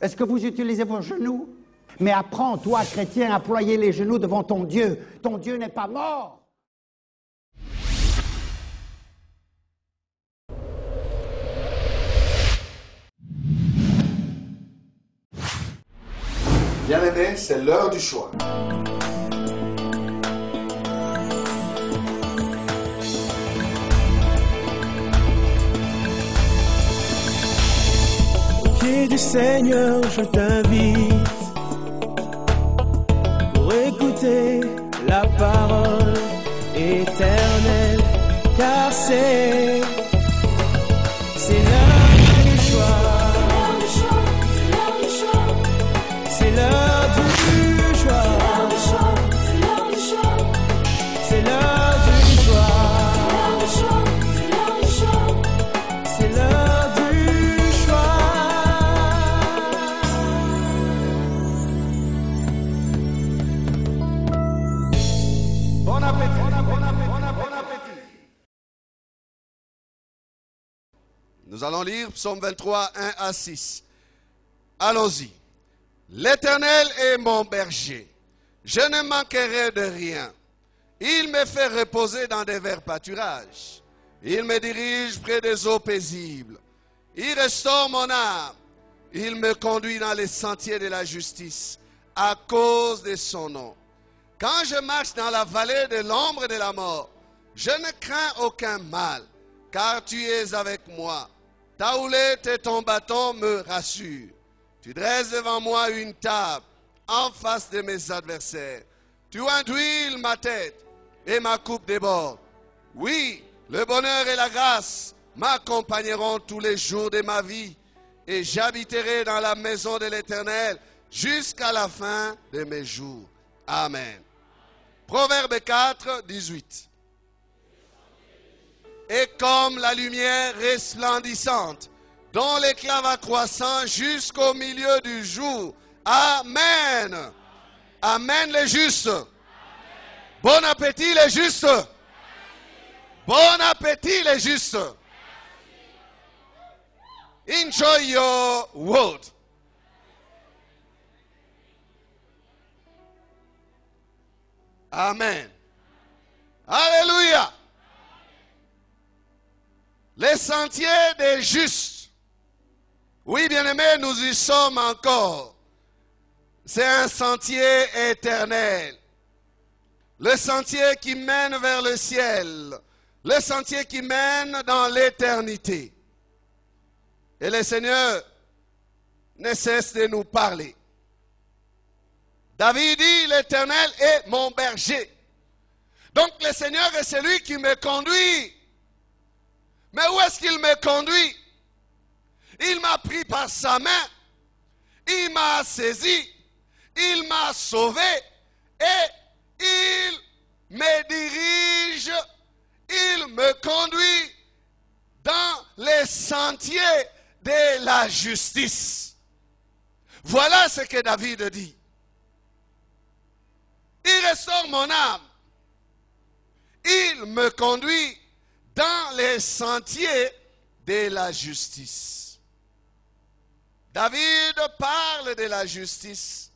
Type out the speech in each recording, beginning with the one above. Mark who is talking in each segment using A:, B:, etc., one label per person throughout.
A: Est-ce que vous utilisez vos genoux? Mais apprends, toi, chrétien, à ployer les genoux devant ton Dieu. Ton Dieu n'est pas mort.
B: Bien-aimés, c'est l'heure du choix.
C: Au pied du Seigneur, je t'invite pour écouter la parole éternelle, car c'est l'heure du choix. C'est l'heure du choix. C'est l'heure du choix. C'est l'heure du choix.
B: Bon appétit, bon appétit. Nous allons lire Psaume 23, 1 à 6. Allons-y. L'Éternel est mon berger, je ne manquerai de rien. Il me fait reposer dans des verts pâturages. Il me dirige près des eaux paisibles. Il restaure mon âme. Il me conduit dans les sentiers de la justice à cause de son nom. Quand je marche dans la vallée de l'ombre de la mort, je ne crains aucun mal, car tu es avec moi. Ta houlette et ton bâton me rassurent. Tu dresses devant moi une table en face de mes adversaires. Tu induis ma tête et ma coupe déborde. Oui, le bonheur et la grâce m'accompagneront tous les jours de ma vie et j'habiterai dans la maison de l'Éternel jusqu'à la fin de mes jours. Amen. Proverbe 4, 18. Et comme la lumière resplendissante, dont l'éclat va croissant jusqu'au milieu du jour. Amen. Amen les justes. Bon appétit les justes. Bon appétit les justes. Enjoy your word. Amen. Alléluia. Les sentiers des justes. Oui, bien-aimés, nous y sommes encore. C'est un sentier éternel. Le sentier qui mène vers le ciel. Le sentier qui mène dans l'éternité. Et le Seigneur ne cesse de nous parler. David dit, l'Éternel est mon berger. Donc le Seigneur est celui qui me conduit. Mais où est-ce qu'il me conduit? Il m'a pris par sa main, il m'a saisi, il m'a sauvé et il me dirige, il me conduit dans les sentiers de la justice. Voilà ce que David dit. Il restaure mon âme, il me conduit dans les sentiers de la justice. David parle de la justice.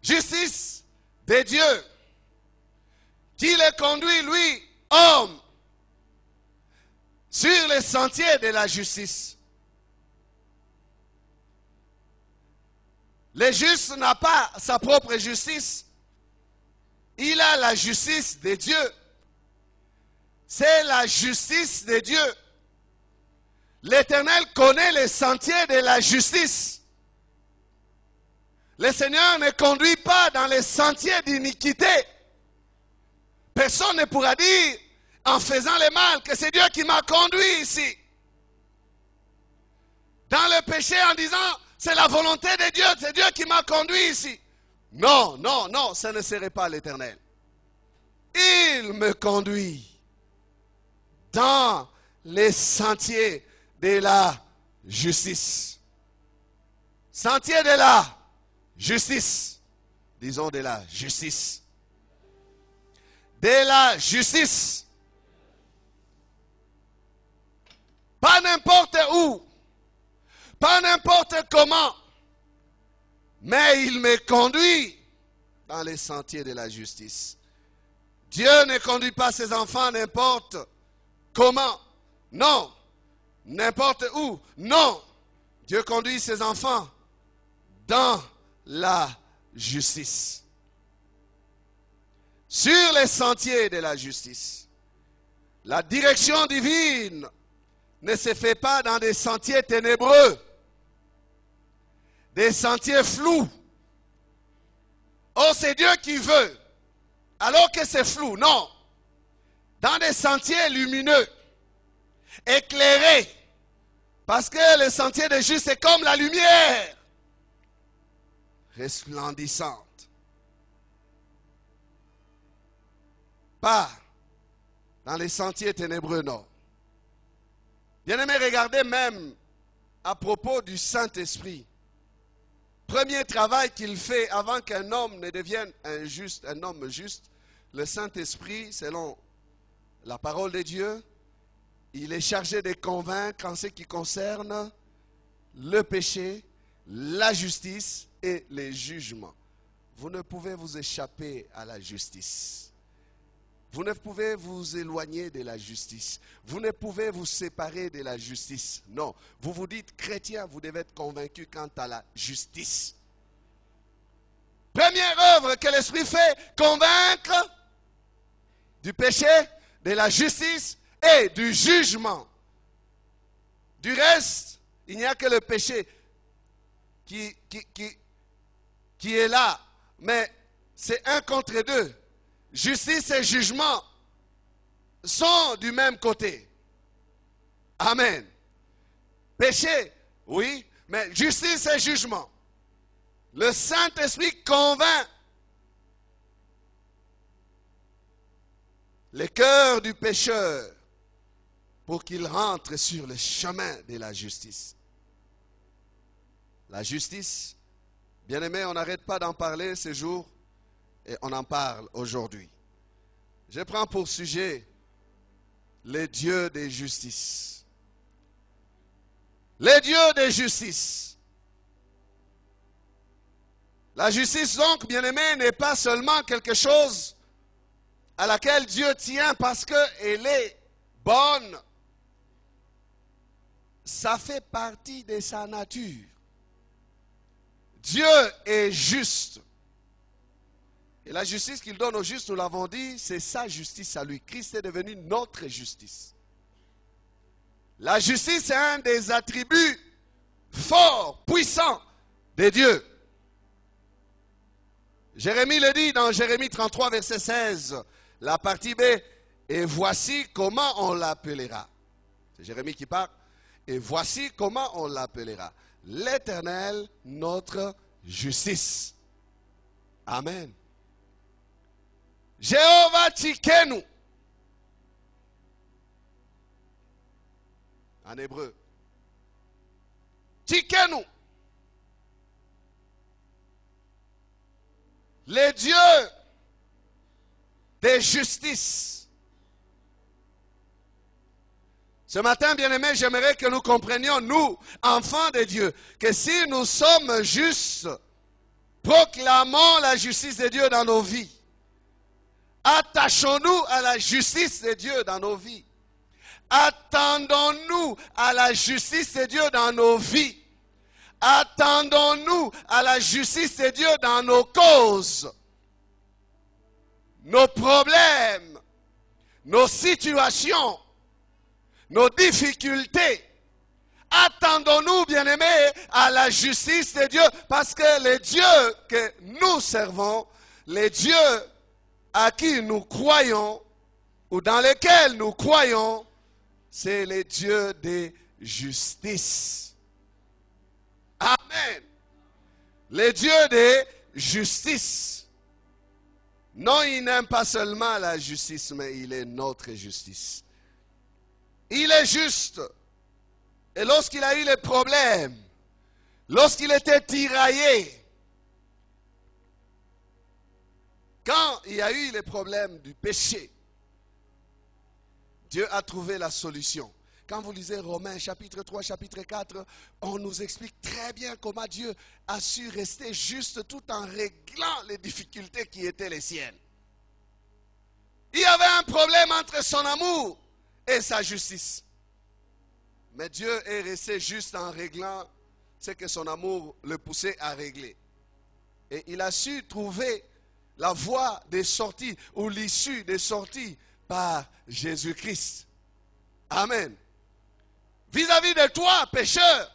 B: Justice de Dieu, qui le conduit, lui, homme, sur les sentiers de la justice. Le juste n'a pas sa propre justice. Il a la justice de Dieu. C'est la justice de Dieu. L'Éternel connaît les sentiers de la justice. Le Seigneur ne conduit pas dans les sentiers d'iniquité. Personne ne pourra dire, en faisant le mal, que c'est Dieu qui m'a conduit ici. Dans le péché, en disant, c'est la volonté de Dieu, c'est Dieu qui m'a conduit ici. Non, non, non, ce ne serait pas l'Éternel. Il me conduit dans les sentiers de la justice. Sentier de la justice. Disons de la justice. De la justice. Pas n'importe où. pas n'importe comment, mais il me conduit dans les sentiers de la justice. Dieu ne conduit pas ses enfants n'importe comment, non, n'importe où, non. Dieu conduit ses enfants dans la justice. Sur les sentiers de la justice. La direction divine ne se fait pas dans des sentiers ténébreux, des sentiers flous. Oh, c'est Dieu qui veut, alors que c'est flou. Non. Dans des sentiers lumineux, éclairés, parce que le sentier de juste est comme la lumière, resplendissante. Pas dans les sentiers ténébreux, non. Bien-aimés, regardez même à propos du Saint-Esprit. Premier travail qu'il fait avant qu'un homme ne devienne un homme juste, le Saint-Esprit, selon la parole de Dieu, il est chargé de convaincre en ce qui concerne le péché, la justice et les jugements. Vous ne pouvez vous échapper à la justice. Vous ne pouvez vous éloigner de la justice. Vous ne pouvez vous séparer de la justice. Non. Vous vous dites chrétien, vous devez être convaincu quant à la justice. Première œuvre que l'Esprit fait, convaincre du péché, de la justice et du jugement. Du reste, il n'y a que le péché qui est là. Mais c'est un contre deux. Justice et jugement sont du même côté. Amen. Péché, oui, mais justice et jugement. Le Saint-Esprit convainc le cœur du pécheur pour qu'il rentre sur le chemin de la justice. La justice, bien aimé, on n'arrête pas d'en parler ces jours. Et on en parle aujourd'hui. Je prends pour sujet les dieux de justice. Les dieux de justice. La justice, donc, bien-aimé, n'est pas seulement quelque chose à laquelle Dieu tient parce qu'elle est bonne. Ça fait partie de sa nature. Dieu est juste. Et la justice qu'il donne aux justes, nous l'avons dit, c'est sa justice à lui. Christ est devenu notre justice. La justice est un des attributs forts, puissants de Dieu. Jérémie le dit dans Jérémie 33, verset 16, la partie B, et voici comment on l'appellera. C'est Jérémie qui parle. Et voici comment on l'appellera. L'Éternel, notre justice. Amen. Jéhovah Tsikenu. En hébreu. Tsikenu. Les dieux de justice. Ce matin, bien-aimés, j'aimerais que nous comprenions, nous, enfants de Dieu, que si nous sommes justes, proclamons la justice de Dieu dans nos vies. Attachons-nous à la justice de Dieu dans nos vies. Attendons-nous à la justice de Dieu dans nos vies. Attendons-nous à la justice de Dieu dans nos causes, nos problèmes, nos situations, nos difficultés. Attendons-nous, bien-aimés, à la justice de Dieu, parce que les dieux que nous servons, les dieux à qui nous croyons, ou dans lesquels nous croyons, c'est les dieux de justice. Amen. Les dieux de justice. Non, il n'aime pas seulement la justice, mais il est notre justice. Il est juste. Et lorsqu'il a eu les problèmes, lorsqu'il était tiraillé, quand il y a eu les problèmes du péché, Dieu a trouvé la solution. Quand vous lisez Romains chapitre 3, chapitre 4, on nous explique très bien comment Dieu a su rester juste tout en réglant les difficultés qui étaient les siennes. Il y avait un problème entre son amour et sa justice. Mais Dieu est resté juste en réglant ce que son amour le poussait à régler. Et il a su trouver la voie des sorties ou l'issue des sorties par Jésus-Christ. Amen. Vis-à-vis de toi, pécheur,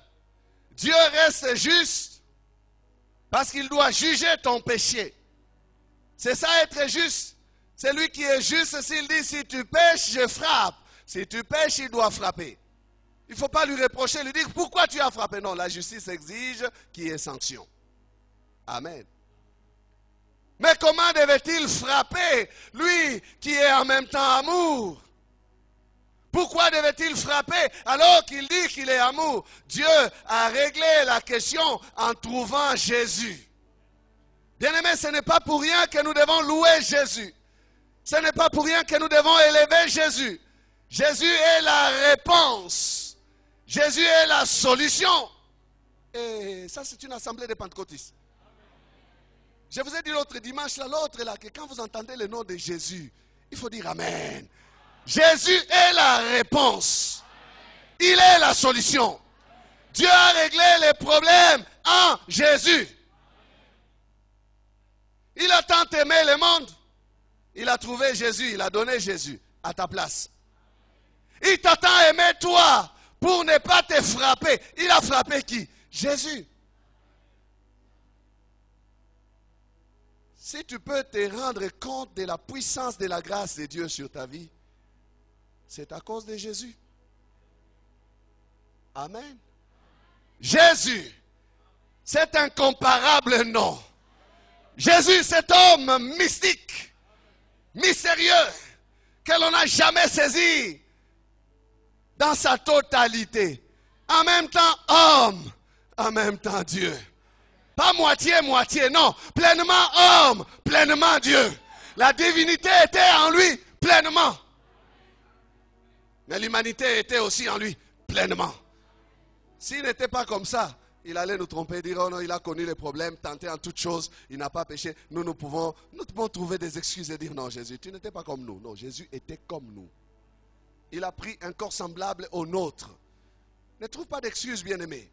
B: Dieu reste juste parce qu'il doit juger ton péché. C'est ça être juste. C'est lui qui est juste s'il dit si tu pêches, je frappe. Si tu pêches, il doit frapper. Il ne faut pas lui reprocher, lui dire pourquoi tu as frappé. Non, la justice exige qu'il y ait sanction. Amen. Mais comment devait-il frapper, lui qui est en même temps amour? Pourquoi devait-il frapper alors qu'il dit qu'il est amour? Dieu a réglé la question en trouvant Jésus. Bien-aimés, ce n'est pas pour rien que nous devons louer Jésus. Ce n'est pas pour rien que nous devons élever Jésus. Jésus est la réponse. Jésus est la solution. Et ça, c'est une assemblée de pentecôtistes. Je vous ai dit l'autre dimanche, l'autre là, que quand vous entendez le nom de Jésus, il faut dire Amen. Jésus est la réponse. Il est la solution. Dieu a réglé les problèmes en Jésus. Il a tant aimé le monde. Il a trouvé Jésus, il a donné Jésus à ta place. Il t'a tant aimé toi pour ne pas te frapper. Il a frappé qui? Jésus. Si tu peux te rendre compte de la puissance de la grâce de Dieu sur ta vie, c'est à cause de Jésus. Amen. Jésus, c'est un incomparable nom. Jésus, cet homme mystique, mystérieux, que l'on n'a jamais saisi dans sa totalité. En même temps homme, en même temps Dieu. Pas moitié-moitié, non. Pleinement homme, pleinement Dieu. La divinité était en lui pleinement. Mais l'humanité était aussi en lui pleinement. S'il n'était pas comme ça, il allait nous tromper, dire oh non, il a connu les problèmes, tenté en toutes choses, il n'a pas péché. Nous pouvons trouver des excuses et dire non, Jésus, tu n'étais pas comme nous. Non, Jésus était comme nous. Il a pris un corps semblable au nôtre. Ne trouve pas d'excuses, bien-aimés.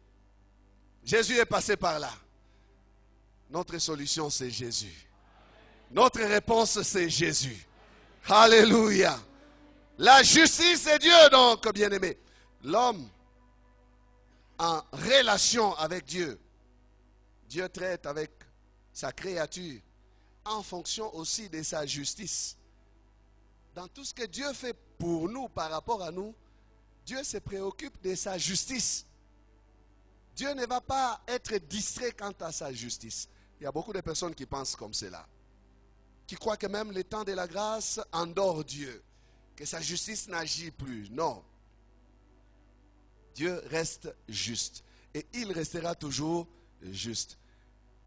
B: Jésus est passé par là. Notre solution, c'est Jésus. Notre réponse, c'est Jésus. Alléluia. La justice est Dieu, donc, bien-aimé. L'homme, en relation avec Dieu, Dieu traite avec sa créature en fonction aussi de sa justice. Dans tout ce que Dieu fait pour nous, par rapport à nous, Dieu se préoccupe de sa justice. Dieu ne va pas être distrait quant à sa justice. Il y a beaucoup de personnes qui pensent comme cela, qui croient que même le temps de la grâce endort Dieu, que sa justice n'agit plus. Non. Dieu reste juste et il restera toujours juste.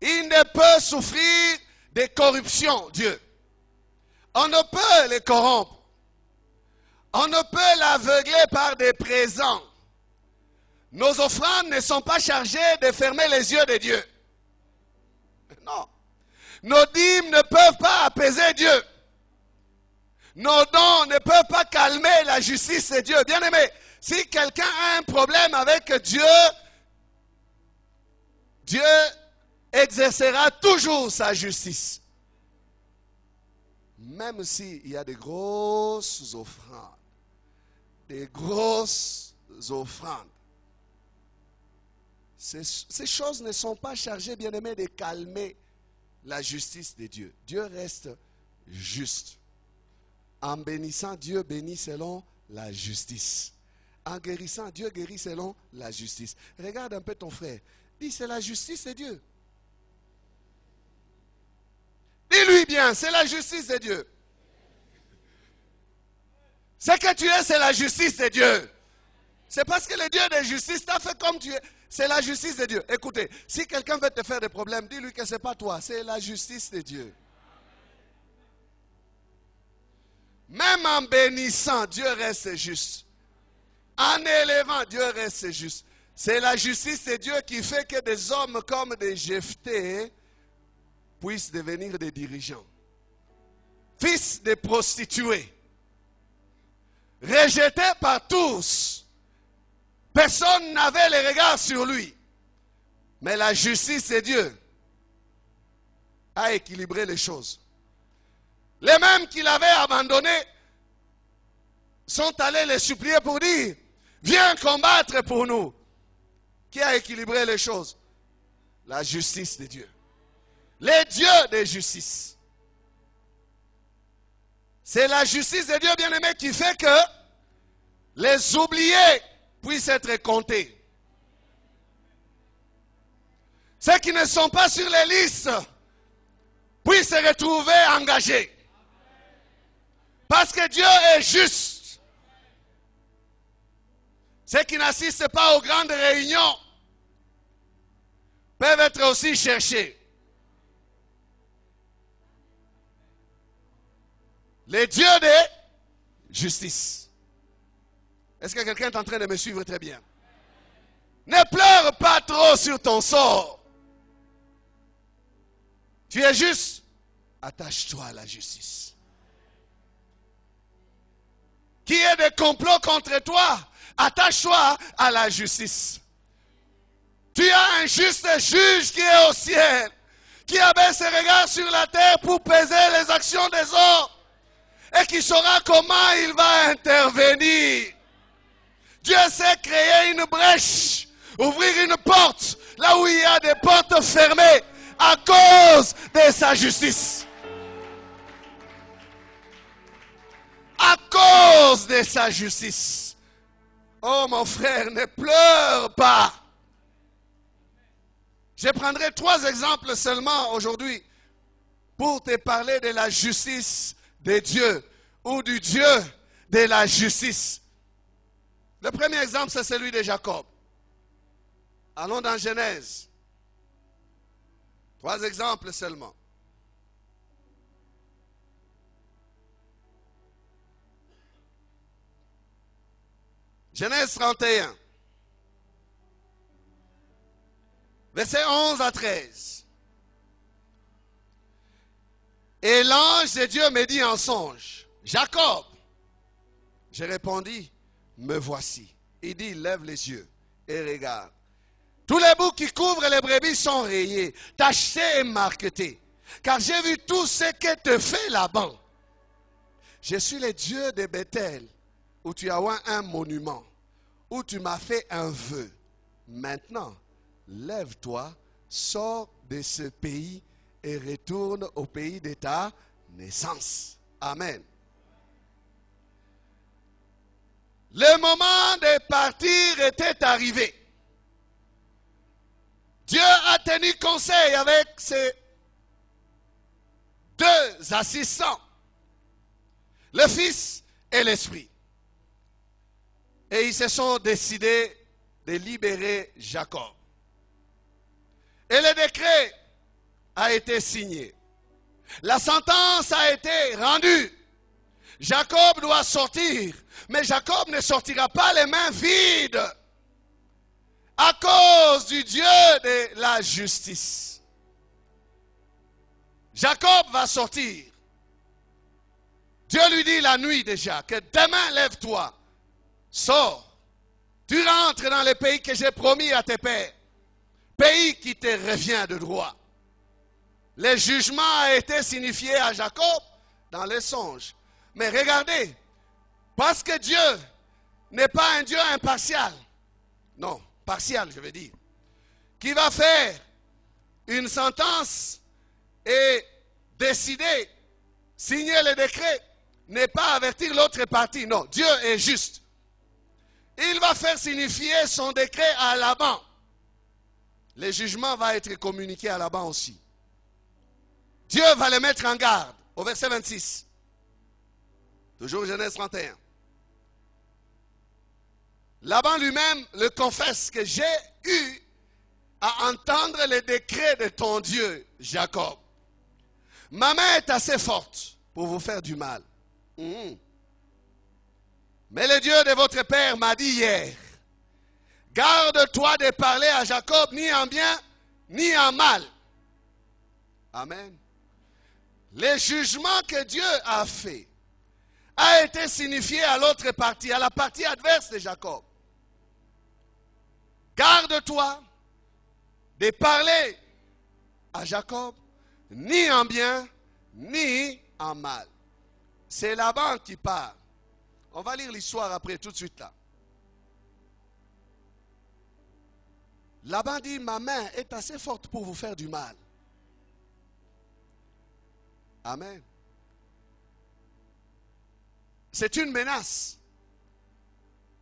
B: Il ne peut souffrir de corruption, Dieu. On ne peut les corrompre. On ne peut l'aveugler par des présents. Nos offrandes ne sont pas chargées de fermer les yeux de Dieu. Non. Nos dîmes ne peuvent pas apaiser Dieu. Nos dons ne peuvent pas calmer la justice de Dieu. Bien-aimé, si quelqu'un a un problème avec Dieu, Dieu exercera toujours sa justice. Même s'il y a des grosses offrandes. Des grosses offrandes. Ces choses ne sont pas chargées, bien-aimés, de calmer la justice de Dieu. Dieu reste juste. En bénissant, Dieu bénit selon la justice. En guérissant, Dieu guérit selon la justice. Regarde un peu ton frère. Dis, c'est la justice de Dieu. Dis-lui bien, c'est la justice de Dieu. Ce que tu es, c'est la justice de Dieu. C'est parce que le Dieu de justice t'a fait comme tu es. C'est la justice de Dieu. Écoutez, si quelqu'un veut te faire des problèmes, dis-lui que ce n'est pas toi, c'est la justice de Dieu. Même en bénissant, Dieu reste juste. En élevant, Dieu reste juste. C'est la justice de Dieu qui fait que des hommes comme des Jephthé puissent devenir des dirigeants. Fils de prostituées. Rejeté par tous. Personne n'avait le regard sur lui. Mais la justice de Dieu a équilibré les choses. Les mêmes qui l'avaient abandonné sont allés les supplier pour dire, viens combattre pour nous. Qui a équilibré les choses? La justice de Dieu. Les dieux de justice. C'est la justice de Dieu, bien-aimé, qui fait que les oubliés puissent être comptés. Ceux qui ne sont pas sur les listes puissent se retrouver engagés. Parce que Dieu est juste. Ceux qui n'assistent pas aux grandes réunions peuvent être aussi cherchés. Les dieux de justice. Est-ce que quelqu'un est en train de me suivre très bien? Ne pleure pas trop sur ton sort. Tu es juste. Attache-toi à la justice. Qui est des complots contre toi? Attache-toi à la justice. Tu as un juste juge qui est au ciel, qui abaisse ses regards sur la terre pour peser les actions des hommes et qui saura comment il va intervenir. Dieu sait créer une brèche, ouvrir une porte là où il y a des portes fermées à cause de sa justice. À cause de sa justice. Oh mon frère, ne pleure pas. Je prendrai 3 exemples seulement aujourd'hui pour te parler de la justice de Dieu ou du Dieu de la justice. Le premier exemple, c'est celui de Jacob. Allons dans Genèse. 3 exemples seulement. Genèse 31. Versets 11 à 13. Et l'ange de Dieu me dit en songe, Jacob. Je répondis, me voici. Il dit, lève les yeux et regarde. Tous les bouts qui couvrent les brebis sont rayés, tachetés et marquetés. Car j'ai vu tout ce que te fait Laban. Je suis le Dieu de Bethel, où tu as oint un monument, où tu m'as fait un vœu. Maintenant, lève-toi, sors de ce pays et retourne au pays de ta naissance. Amen. Le moment de partir était arrivé. Dieu a tenu conseil avec ses 2 assistants, le Fils et l'Esprit. Et ils se sont décidés de libérer Jacob. Et le décret a été signé. La sentence a été rendue. Jacob doit sortir, mais Jacob ne sortira pas les mains vides à cause du Dieu de la justice. Jacob va sortir. Dieu lui dit la nuit déjà que demain lève-toi, sors, tu rentres dans le pays que j'ai promis à tes pères, pays qui te revient de droit. Le jugement a été signifié à Jacob dans les songes. Mais regardez, parce que Dieu n'est pas un Dieu impartial, non, partial je veux dire, qui va faire une sentence et décider, signer le décret, n'est pas avertir l'autre partie, non, Dieu est juste. Il va faire signifier son décret à Laban. Le jugement va être communiqué à Laban aussi. Dieu va le mettre en garde, au verset 26. Toujours Genèse 31. Laban lui-même le confesse que j'ai eu à entendre le décret de ton Dieu, Jacob. Ma main est assez forte pour vous faire du mal. Mais le Dieu de votre père m'a dit hier, garde-toi de parler à Jacob ni en bien, ni en mal. Amen. Le jugement que Dieu a fait a été signifié à l'autre partie, à la partie adverse de Jacob. Garde-toi de parler à Jacob ni en bien, ni en mal. C'est Laban qui parle. On va lire l'histoire après, tout de suite là. Laban dit, ma main est assez forte pour vous faire du mal. Amen. C'est une menace.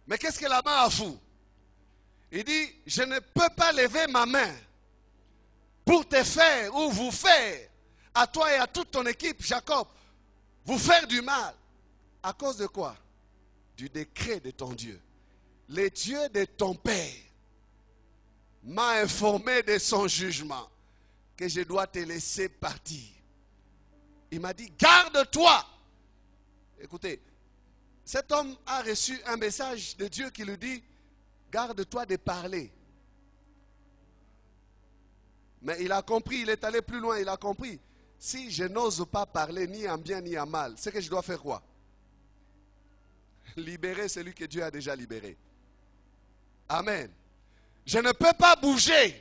B: Mais qu'est-ce que Laban a fou? Il dit, je ne peux pas lever ma main pour te faire ou vous faire, à toi et à toute ton équipe, Jacob, vous faire du mal. À cause de quoi? Du décret de ton Dieu. Le Dieu de ton père m'a informé de son jugement, que je dois te laisser partir. Il m'a dit, garde-toi. Écoutez, cet homme a reçu un message de Dieu qui lui dit, garde-toi de parler. Mais il a compris, il est allé plus loin, il a compris. Si je n'ose pas parler ni en bien ni en mal, c'est que je dois faire quoi? Libérer celui que Dieu a déjà libéré. Amen. Je ne peux pas bouger.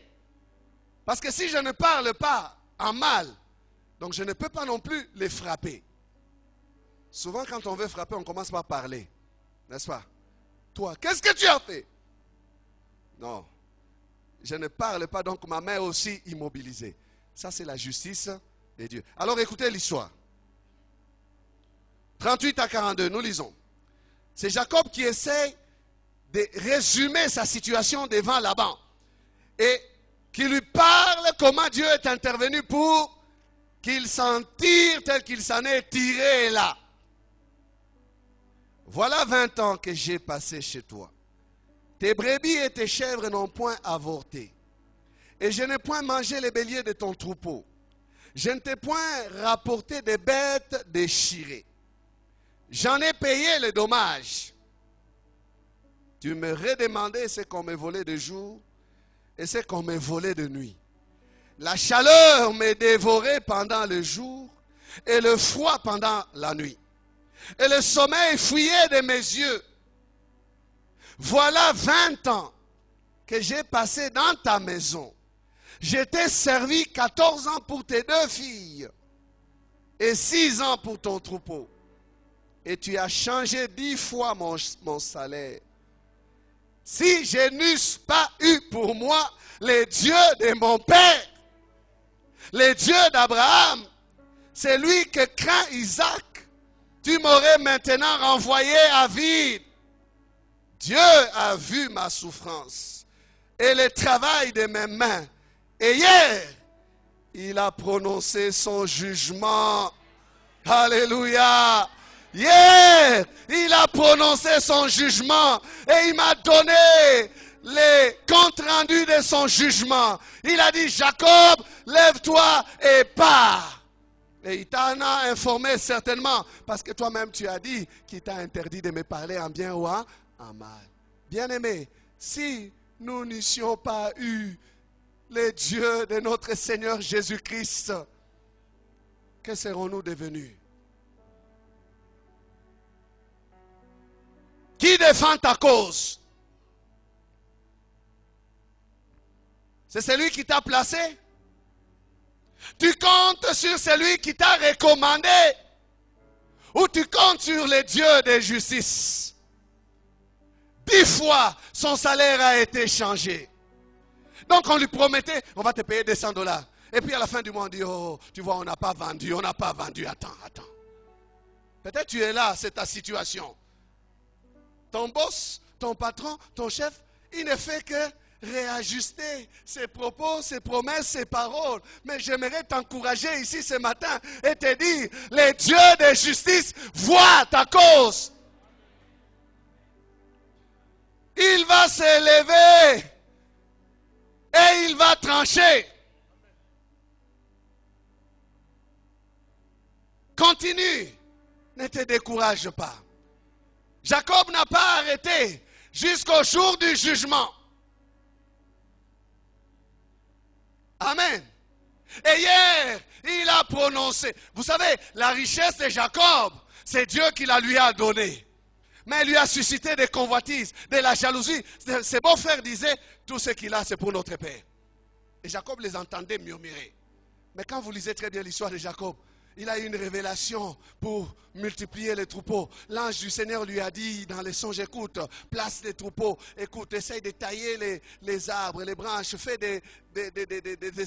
B: Parce que si je ne parle pas en mal, donc je ne peux pas non plus les frapper. Souvent quand on veut frapper, on commence par parler. N'est-ce pas? Toi, qu'est-ce que tu as fait? Non. Je ne parle pas, donc ma main est aussi immobilisée. Ça, c'est la justice de Dieu. Alors écoutez l'histoire. 38 à 42, nous lisons. C'est Jacob qui essaie de résumer sa situation devant Laban. Et qui lui parle comment Dieu est intervenu pour qu'il s'en tire tel qu'il s'en est tiré là. Voilà 20 ans que j'ai passé chez toi. Tes brebis et tes chèvres n'ont point avorté. Et je n'ai point mangé les béliers de ton troupeau. Je ne t'ai point rapporté des bêtes déchirées. J'en ai payé les dommages. Tu me redemandais ce qu'on me volait de jour et ce qu'on me volait de nuit. La chaleur me dévorait pendant le jour et le froid pendant la nuit. Et le sommeil fuyait de mes yeux. Voilà 20 ans que j'ai passé dans ta maison. Je t'ai servi 14 ans pour tes 2 filles et 6 ans pour ton troupeau. Et tu as changé 10 fois mon salaire. Si je n'eusse pas eu pour moi les dieux de mon père, les dieux d'Abraham, c'est lui que craint Isaac, tu m'aurais maintenant renvoyé à vide. Dieu a vu ma souffrance et le travail de mes mains. Et hier, il a prononcé son jugement. Alléluia. Hier, il a prononcé son jugement et il m'a donné les comptes rendus de son jugement. Il a dit, Jacob, lève-toi et pars. Et il t'en a informé certainement, parce que toi-même tu as dit qu'il t'a interdit de me parler en bien ou en mal. Bien-aimé, si nous n'eussions pas eu les dieux de notre Seigneur Jésus-Christ, que serons-nous devenus? Qui défend ta cause? C'est celui qui t'a placé? Tu comptes sur celui qui t'a recommandé? Ou tu comptes sur les dieux de justice? 10 fois, son salaire a été changé. Donc on lui promettait, on va te payer $200. Et puis à la fin du mois, on dit, oh, tu vois, on n'a pas vendu, on n'a pas vendu. Attends. Peut-être tu es là, c'est ta situation. Ton boss, ton patron, ton chef, il ne fait que réajuster ses propos, ses promesses, ses paroles. Mais j'aimerais t'encourager ici ce matin et te dire, les dieux de justice voient ta cause. Il va s'élever et il va trancher. Continue, ne te décourage pas. Jacob n'a pas arrêté jusqu'au jour du jugement. Amen. Et hier, il a prononcé. Vous savez, la richesse de Jacob, c'est Dieu qui la lui a donnée. Mais il lui a suscité des convoitises, de la jalousie. Ses beaux-frères disaient, tout ce qu'il a, c'est pour notre père. Et Jacob les entendait murmurer. Mais quand vous lisez très bien l'histoire de Jacob, il a eu une révélation pour multiplier les troupeaux. L'ange du Seigneur lui a dit dans les songes, écoute, place les troupeaux, écoute, essaye de tailler les arbres, les branches, fais des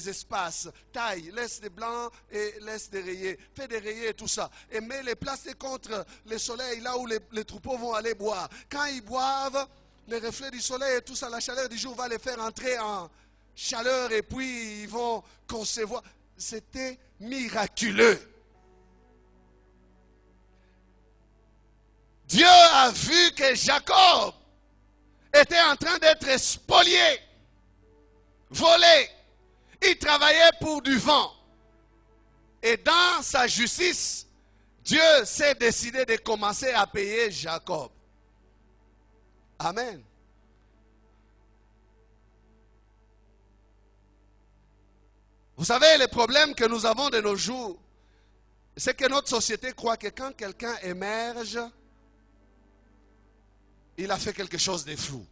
B: espaces, taille, laisse des blancs et laisse des rayés, fais des rayés et tout ça. Et mets les places contre le soleil, là où les troupeaux vont aller boire. Quand ils boivent, les reflets du soleil et tout ça, la chaleur du jour va les faire entrer en chaleur et puis ils vont concevoir. C'était miraculeux. Dieu a vu que Jacob était en train d'être spolié, volé. Il travaillait pour du vent. Et dans sa justice, Dieu s'est décidé de commencer à payer Jacob. Amen. Vous savez, le problème que nous avons de nos jours, c'est que notre société croit que quand quelqu'un émerge, il a fait quelque chose de flou.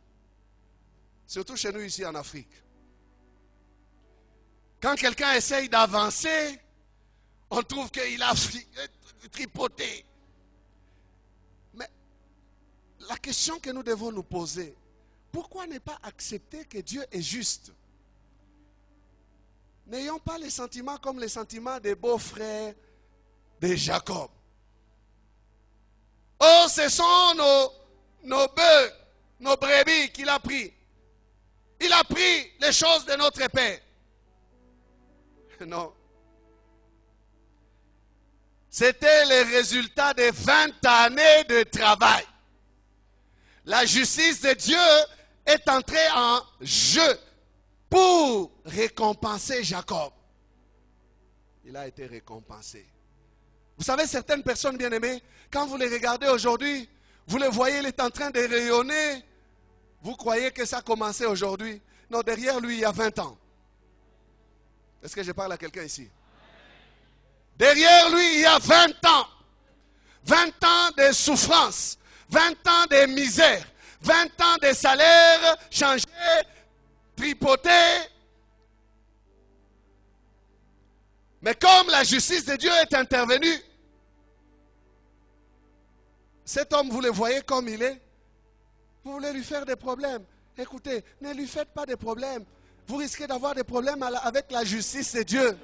B: Surtout chez nous ici en Afrique. Quand quelqu'un essaye d'avancer, on trouve qu'il a tripoté. Mais la question que nous devons nous poser, pourquoi ne pas accepter que Dieu est juste? N'ayons pas les sentiments comme les sentiments des beaux-frères de Jacob. Oh, ce sont nos bœufs, nos brebis qu'il a pris. Il a pris les choses de notre Père. Non. C'était le résultat de 20 années de travail. La justice de Dieu est entrée en jeu pour récompenser Jacob. Il a été récompensé. Vous savez, certaines personnes bien-aimées, quand vous les regardez aujourd'hui, vous les voyez, il est en train de rayonner. Vous croyez que ça a commencé aujourd'hui? Non, derrière lui, il y a 20 ans. Est-ce que je parle à quelqu'un ici? Derrière lui, il y a 20 ans. 20 ans de souffrance, 20 ans de misère, 20 ans de salaire changé, tripoté. Mais comme la justice de Dieu est intervenue, cet homme, vous le voyez comme il est. Vous voulez lui faire des problèmes. Écoutez, ne lui faites pas des problèmes. Vous risquez d'avoir des problèmes avec la justice de Dieu.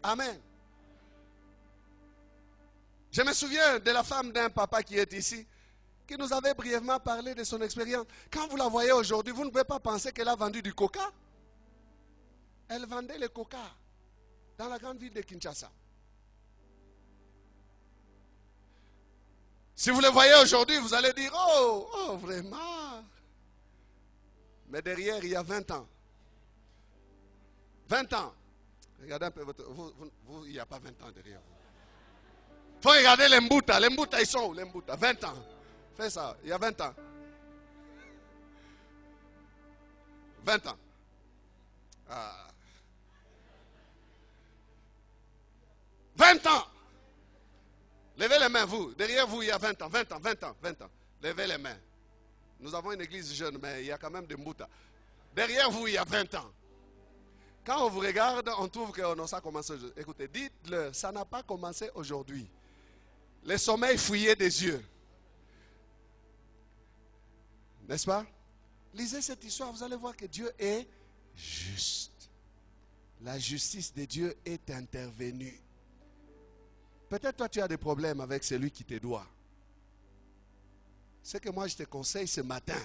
B: Amen. Je me souviens de la femme d'un papa qui est ici, qui nous avait brièvement parlé de son expérience. Quand vous la voyez aujourd'hui, vous ne pouvez pas penser qu'elle a vendu du coca. Elle vendait le coca dans la grande ville de Kinshasa. Si vous le voyez aujourd'hui, vous allez dire, oh, vraiment. Mais derrière, il y a 20 ans. 20 ans. Regardez un peu vous, il n'y a pas 20 ans derrière vous. Il faut regarder les Mbouta. Les Mbouta, ils sont où? Les Mbouta, 20 ans. Fais ça, il y a 20 ans. 20 ans. Ah. 20 ans. Levez les mains, vous. Derrière vous, il y a 20 ans, 20 ans, 20 ans, 20 ans. Levez les mains. Nous avons une église jeune, mais il y a quand même des Mbouta. Derrière vous, il y a 20 ans. Quand on vous regarde, on trouve que ça a commencé aujourd'hui. Écoutez, dites-le, ça n'a pas commencé aujourd'hui. Le sommeil fouillé des yeux. N'est-ce pas? Lisez cette histoire, vous allez voir que Dieu est juste. La justice de Dieu est intervenue. Peut-être toi tu as des problèmes avec celui qui te doit. Ce que moi je te conseille ce matin,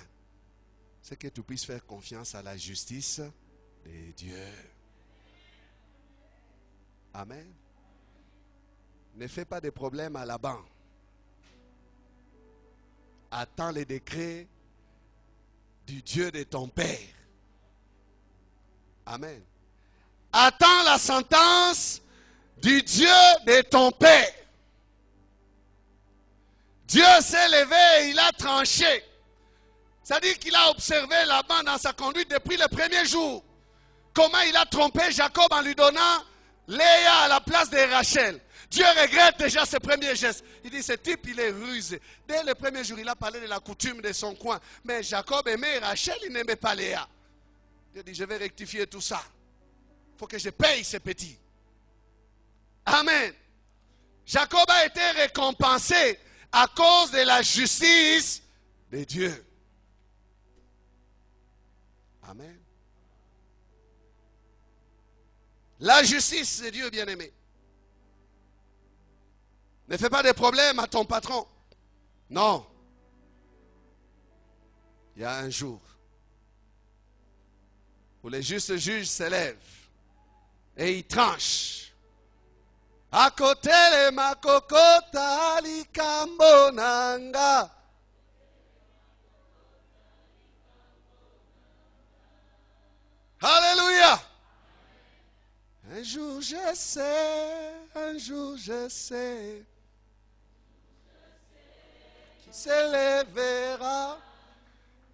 B: c'est que tu puisses faire confiance à la justice de Dieu. Amen. Ne fais pas de problème à Laban. Attends les décrets du Dieu de ton Père. Amen. Attends la sentence du Dieu de ton Père. Dieu s'est levé et il a tranché. C'est-à-dire qu'il a observé Laban dans sa conduite depuis le premier jour. Comment il a trompé Jacob en lui donnant Léa à la place de Rachel. Dieu regrette déjà ce premier geste. Il dit, ce type, il est rusé. Dès le premier jour, il a parlé de la coutume de son coin. Mais Jacob aimait Rachel, il n'aimait pas Léa. Dieu dit, je vais rectifier tout ça. Il faut que je paye ce petit. Amen. Jacob a été récompensé à cause de la justice de Dieu. Amen. La justice de Dieu, bien-aimé. Ne fais pas de problème à ton patron. Non. Il y a un jour où les justes juges se lèvent et ils tranchent. À côté de ma kokota likambonanga. Alléluia. Un jour je sais qui s'élèvera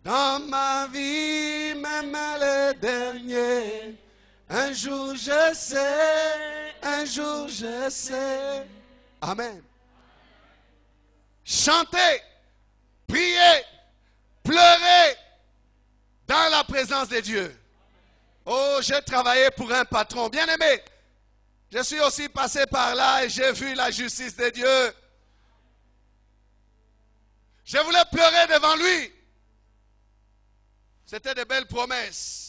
B: dans ma vie, même le dernier. Un jour je sais. Amen. Chantez, priez, pleurez dans la présence de Dieu. Oh, j'ai travaillé pour un patron. Bien-aimé, je suis aussi passé par là et j'ai vu la justice de Dieu. Je voulais pleurer devant lui. C'était de belles promesses.